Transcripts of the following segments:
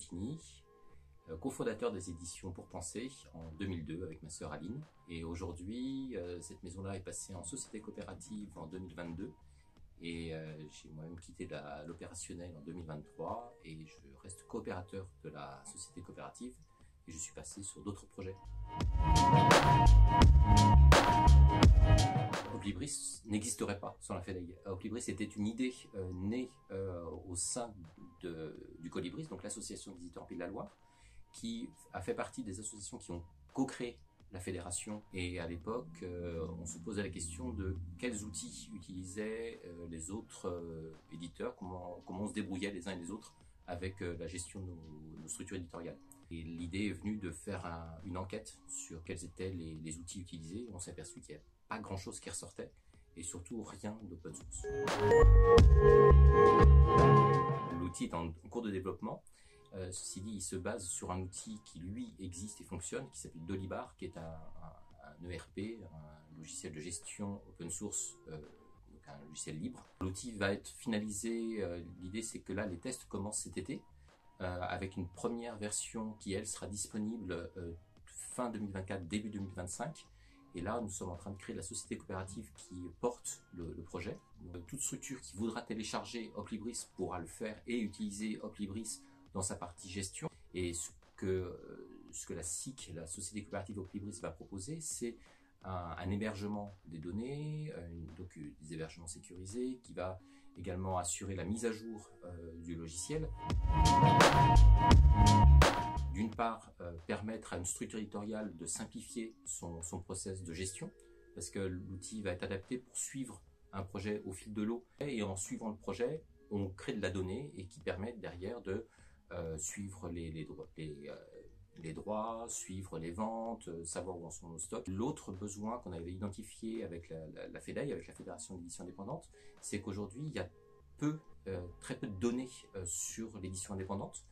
Bettini, cofondateur des éditions Pour Penser en 2002 avec ma sœur Aline. Et aujourd'hui, cette maison-là est passée en société coopérative en 2022. Et j'ai moi-même quitté l'opérationnel en 2023 et je reste coopérateur de la société coopérative et je suis passé sur d'autres projets. Oplibris n'existerait pas sans la FEDEI. Oplibris était une idée née au sein du Colibris, donc l'association des éditeurs en Pays de la Loire, qui a fait partie des associations qui ont co-créé la fédération. Et à l'époque, on se posait la question de quels outils utilisaient les autres éditeurs, comment on se débrouillait les uns et les autres avec la gestion de nos structures éditoriales. Et l'idée est venue de faire une enquête sur quels étaient les outils utilisés. On s'est aperçu qu'il n'y avait pas grand-chose qui ressortait et surtout rien d'open source. L'outil est en cours de développement. Ceci dit, il se base sur un outil qui, lui, existe et fonctionne, qui s'appelle Dolibar, qui est un ERP, un logiciel de gestion open source, donc un logiciel libre. L'outil va être finalisé, l'idée c'est que là, les tests commencent cet été, avec une première version qui, elle, sera disponible fin 2024, début 2025. Et là, nous sommes en train de créer la société coopérative qui porte le projet. Toute structure qui voudra télécharger Oplibris pourra le faire et utiliser Oplibris dans sa partie gestion. Et ce que la SIC, la société coopérative Oplibris, va proposer, c'est un hébergement des données, donc des hébergements sécurisés, qui va également assurer la mise à jour du logiciel. D'une part, permettre à une structure éditoriale de simplifier son process de gestion, parce que l'outil va être adapté pour suivre un projet au fil de l'eau. Et en suivant le projet, on crée de la donnée et qui permet derrière de suivre les droits, suivre les ventes, savoir où en sont nos stocks. L'autre besoin qu'on avait identifié avec la FEDEI, avec la Fédération d'édition indépendante, c'est qu'aujourd'hui, il y a très peu de données sur l'édition indépendante.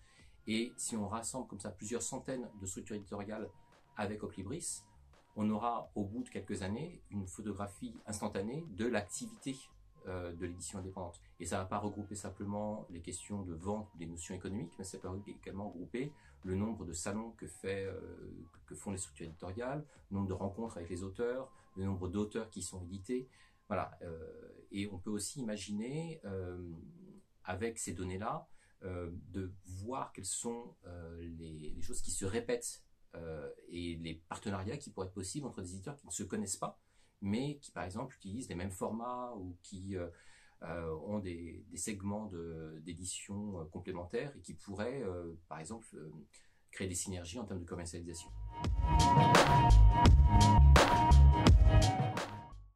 Et si on rassemble comme ça plusieurs centaines de structures éditoriales avec Oplibris, on aura au bout de quelques années une photographie instantanée de l'activité de l'édition indépendante. Et ça ne va pas regrouper simplement les questions de vente, des notions économiques, mais ça peut également regrouper le nombre de salons que font les structures éditoriales, le nombre de rencontres avec les auteurs, le nombre d'auteurs qui sont édités. Voilà. Et on peut aussi imaginer, avec ces données-là, de voir quelles sont les choses qui se répètent et les partenariats qui pourraient être possibles entre des éditeurs qui ne se connaissent pas, mais qui, par exemple, utilisent les mêmes formats ou qui ont des segments d'édition complémentaires et qui pourraient, par exemple, créer des synergies en termes de commercialisation.